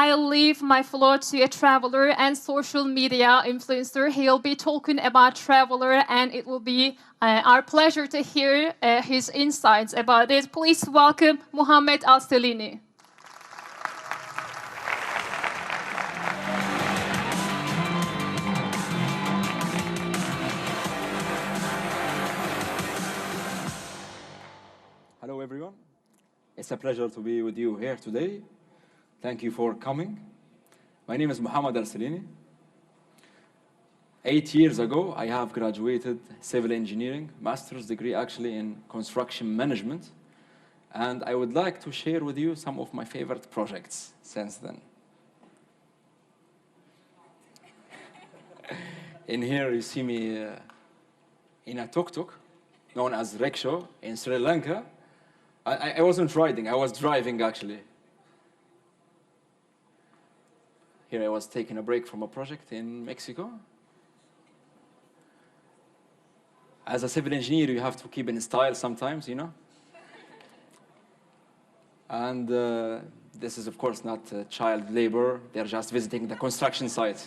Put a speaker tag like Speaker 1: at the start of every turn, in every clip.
Speaker 1: I'll leave my floor to a traveler and social media influencer. He'll be talking about traveler, and it will be our pleasure to hear his insights about it. Please welcome Muhammad Al-Salini.
Speaker 2: Hello, everyone. It's a pleasure to be with you here today. Thank you for coming. My name is Muhammad Al-Salini. 8 years ago, I have graduated civil engineering, master's degree actually in construction management. And I would like to share with you some of my favorite projects since then. In here, you see me in a tuk-tuk, known as rickshaw in Sri Lanka. I wasn't riding, I was driving actually. Here I was taking a break from a project in Mexico. As a civil engineer, you have to keep in style sometimes, you know. And this is, of course, not child labor. They're just visiting the construction site.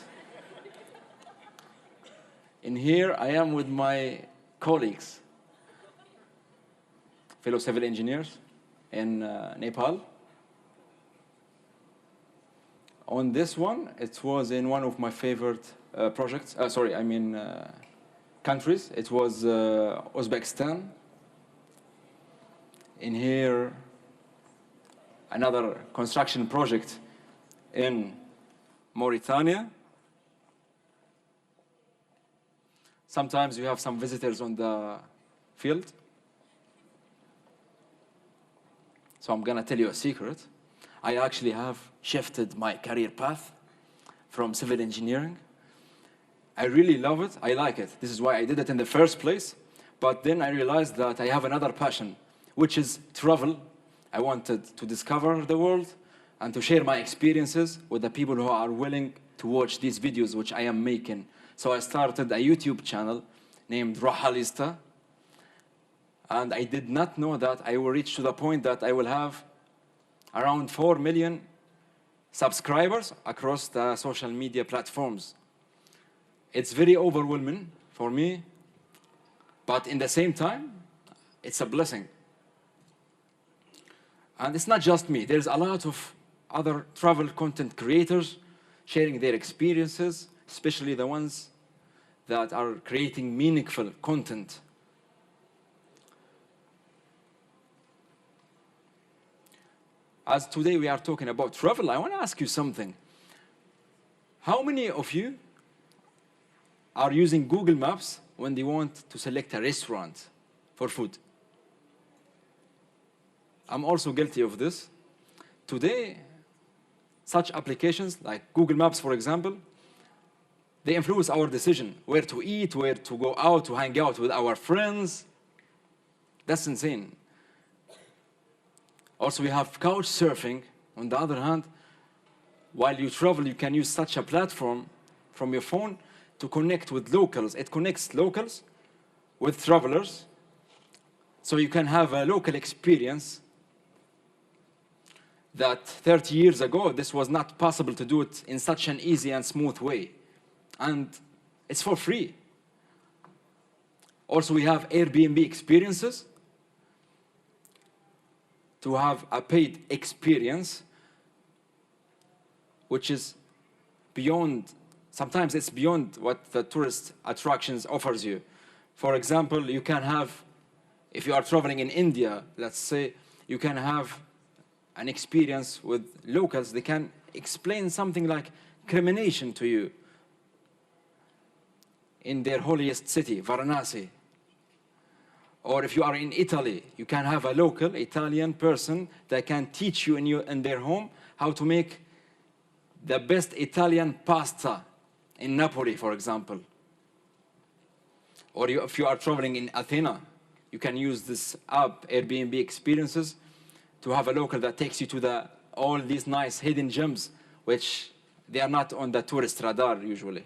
Speaker 2: In here, I am with my colleagues, fellow civil engineers in Nepal. On this one, it was in one of my favorite projects, countries. It was Uzbekistan. In here, another construction project in Mauritania. Sometimes you have some visitors on the field. So I'm gonna tell you a secret. I actually have shifted my career path from civil engineering. I really love it, I like it. This is why I did it in the first place. But then I realized that I have another passion, which is travel. I wanted to discover the world and to share my experiences with the people who are willing to watch these videos which I am making. So I started a YouTube channel named Rahalista. And I did not know that I will reach to the point that I will have around 4 million subscribers across the social media platforms. It's very overwhelming for me, but in the same time, it's a blessing. And it's not just me. There's a lot of other travel content creators sharing their experiences, especially the ones that are creating meaningful content. As today we are talking about travel, I want to ask you something. How many of you are using Google Maps when they want to select a restaurant for food? I'm also guilty of this. Today, such applications like Google Maps, for example, they influence our decision, where to eat, where to go out, to hang out with our friends. That's insane. Also, we have couch surfing. On the other hand, while you travel, you can use such a platform from your phone to connect with locals. It connects locals with travelers, so you can have a local experience that 30 years ago, this was not possible to do it in such an easy and smooth way. And it's for free. Also, we have Airbnb experiences. To have a paid experience, which is beyond, sometimes it's beyond what the tourist attractions offers you. For example, you can have, if you are traveling in India, let's say, you can have an experience with locals. They can explain something like cremation to you in their holiest city, Varanasi. Or if you are in Italy, you can have a local Italian person that can teach you in their home how to make the best Italian pasta in Napoli, for example. Or if you are traveling in Athena, you can use this app, Airbnb Experiences, to have a local that takes you to all these nice hidden gems, which they are not on the tourist radar usually.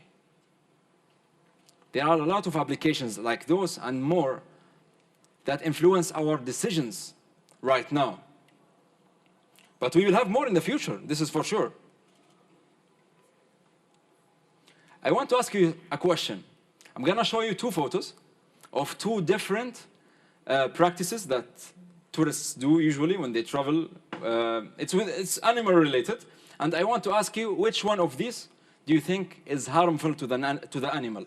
Speaker 2: There are a lot of applications like those and more that influence our decisions right now. But we will have more in the future, this is for sure. I want to ask you a question. I'm going to show you two photos of two different practices that tourists do usually when they travel. It's animal related. And I want to ask you, which one of these do you think is harmful to the animal?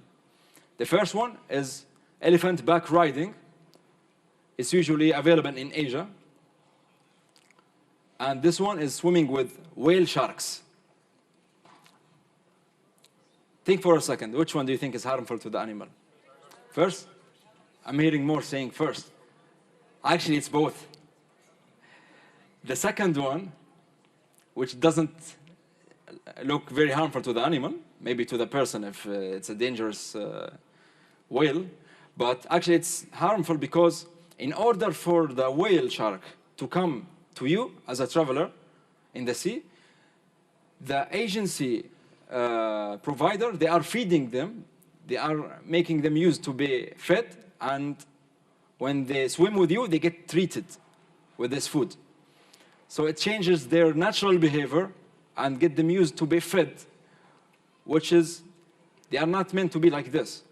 Speaker 2: The first one is elephant back riding. It's usually available in Asia. And this one is swimming with whale sharks. Think for a second, which one do you think is harmful to the animal? First? I'm hearing more saying first. Actually, it's both. The second one, which doesn't look very harmful to the animal, maybe to the person if it's a dangerous whale, but actually it's harmful because in order for the whale shark to come to you as a traveler in the sea, the agency provider, they are feeding them, they are making them used to be fed, and when they swim with you, they get treated with this food. So it changes their natural behavior and get them used to be fed, which is, they are not meant to be like this.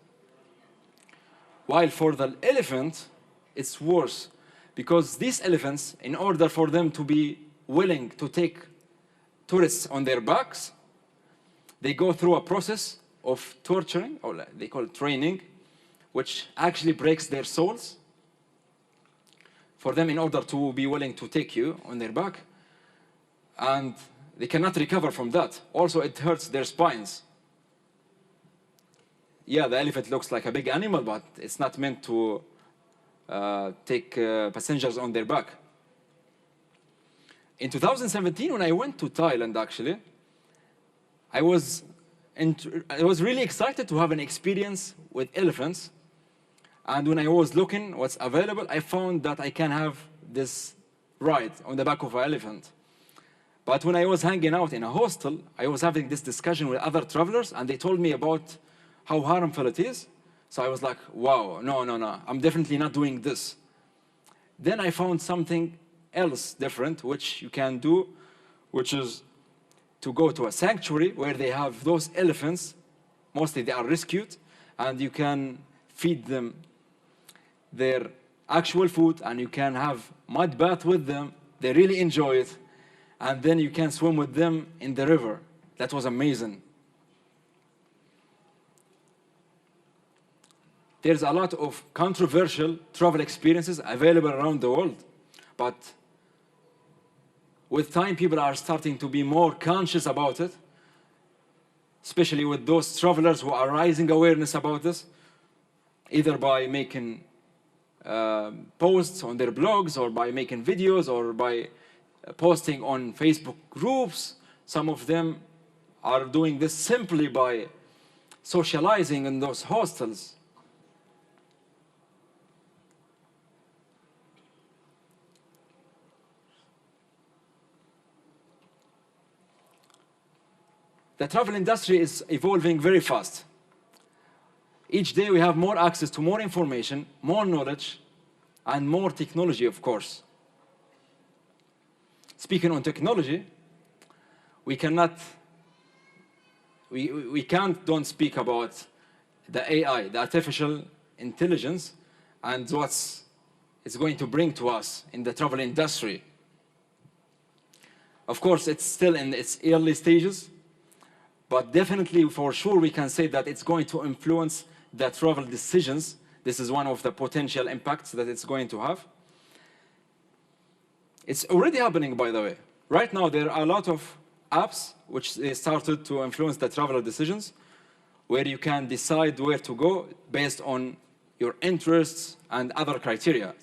Speaker 2: While for the elephant, it's worse, because these elephants, in order for them to be willing to take tourists on their backs, they go through a process of torturing, or they call it training, which actually breaks their souls for them in order to be willing to take you on their back. And they cannot recover from that. Also, it hurts their spines. Yeah, the elephant looks like a big animal, but it's not meant to take passengers on their back. In 2017, when I went to Thailand, actually, I was really excited to have an experience with elephants. And when I was looking what's available, I found that I can have this ride on the back of an elephant. But when I was hanging out in a hostel, I was having this discussion with other travelers, and they told me about how harmful it is. So I was like, wow, no, I'm definitely not doing this. Then I found something else different, which you can do, which is to go to a sanctuary where they have those elephants. Mostly they are rescued, and you can feed them their actual food, and you can have mud bath with them. They really enjoy it. And then you can swim with them in the river. That was amazing. There's a lot of controversial travel experiences available around the world. But with time, people are starting to be more conscious about it, especially with those travelers who are raising awareness about this, either by making posts on their blogs, or by making videos, or by posting on Facebook groups. Some of them are doing this simply by socializing in those hostels. The travel industry is evolving very fast. Each day we have more access to more information, more knowledge, and more technology, of course. Speaking on technology, we can't don't speak about the AI, the artificial intelligence, and what it's going to bring to us in the travel industry. Of course, it's still in its early stages, but definitely for sure we can say that it's going to influence the travel decisions. This is one of the potential impacts that it's going to have. It's already happening, by the way. Right now, there are a lot of apps which they started to influence the traveler decisions, where you can decide where to go based on your interests and other criteria.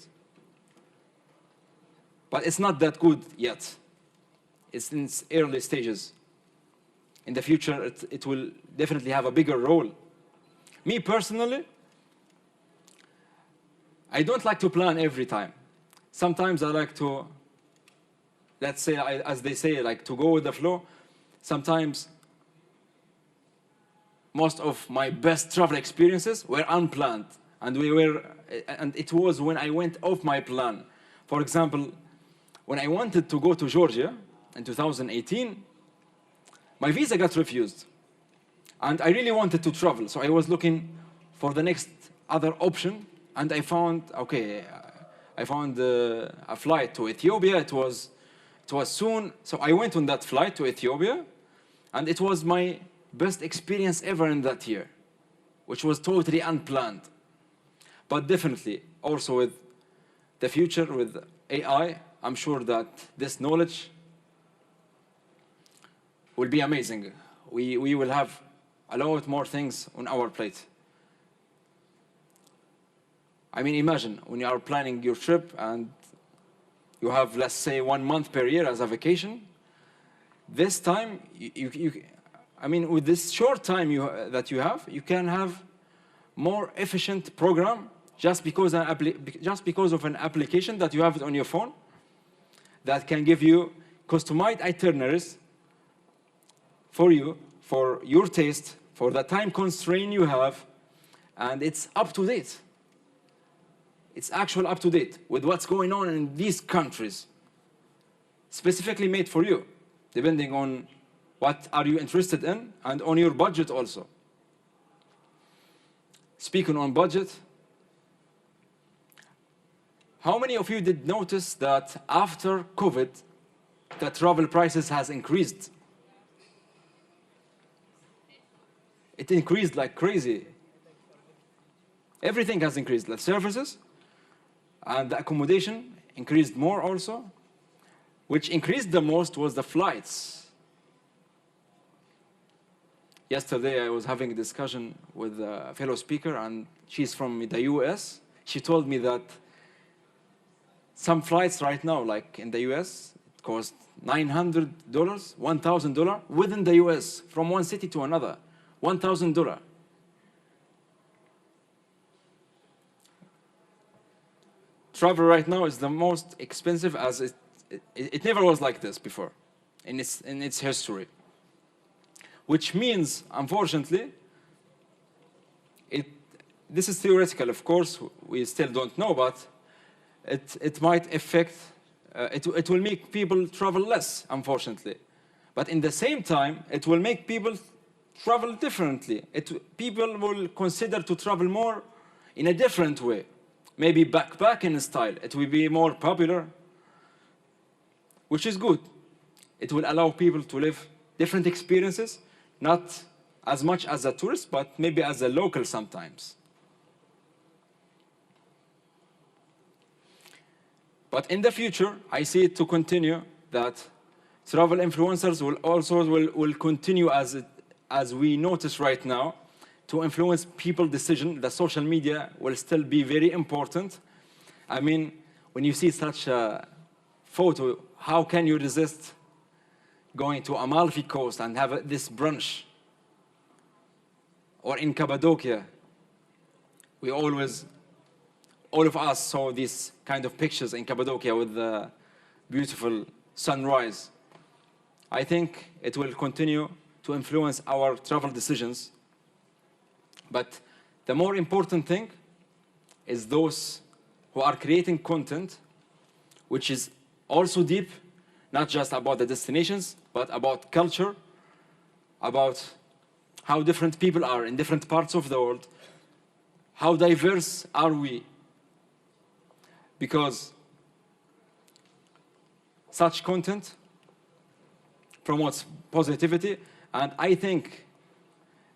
Speaker 2: But it's not that good yet. It's in its early stages. In the future, it will definitely have a bigger role. Me personally, I don't like to plan every time. Sometimes I like to, let's say, as they say, like to go with the flow. Sometimes most of my best travel experiences were unplanned, and it was when I went off my plan. For example, when I wanted to go to Georgia in 2018, my visa got refused. And I really wanted to travel, so I was looking for the next other option, and I found, okay, I found a flight to Ethiopia. It was soon, so I went on that flight to Ethiopia, and it was my best experience ever in that year, which was totally unplanned. But definitely, also with the future, with AI, I'm sure that this knowledge will be amazing. We will have a lot more things on our plate. I mean, imagine when you are planning your trip and you have, let's say, 1 month per year as a vacation. This time, I mean, with this short time that you have, you can have more efficient program just because of an application that you have it on your phone that can give you customized itineraries for you, for your taste, for the time constraint you have, and it's up to date. It's actually up to date with what's going on in these countries, specifically made for you, depending on what are you interested in and on your budget also. Speaking on budget, how many of you did notice that after COVID, the travel prices has increased? It increased like crazy. Everything has increased, the services and the accommodation increased more also. Which increased the most was the flights. Yesterday I was having a discussion with a fellow speaker, and she's from the US. She told me that some flights right now, like in the US, it cost $900, $1,000 within the US from one city to another, $1,000. Travel right now is the most expensive, as it never was like this before in its history. Which means, unfortunately, this is theoretical, of course, we still don't know, but it might affect, it will make people travel less, unfortunately. But in the same time, it will make people travel differently. People will consider to travel more in a different way. Maybe backpacking style. It will be more popular, which is good. It will allow people to live different experiences, not as much as a tourist, but maybe as a local sometimes. But in the future, I see it to continue that travel influencers will continue as we notice right now, to influence people's decision. The social media will still be very important. I mean, when you see such a photo, how can you resist going to Amalfi Coast and have this brunch? Or in Cappadocia, all of us saw these kind of pictures in Cappadocia with the beautiful sunrise. I think it will continue to influence our travel decisions. But the more important thing is those who are creating content, which is also deep, not just about the destinations, but about culture, about how different people are in different parts of the world, how diverse are we? Because such content promotes positivity, and I think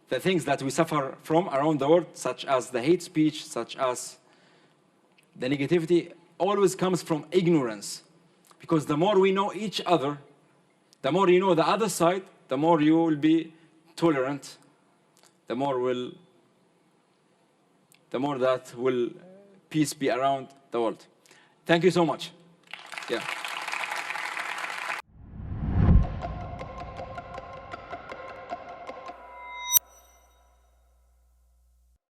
Speaker 2: the things that we suffer from around the world, such as the hate speech, such as the negativity, always comes from ignorance. Because the more we know each other, the more you know the other side, the more you will be tolerant, the more that will peace be around the world. Thank you so much. Yeah.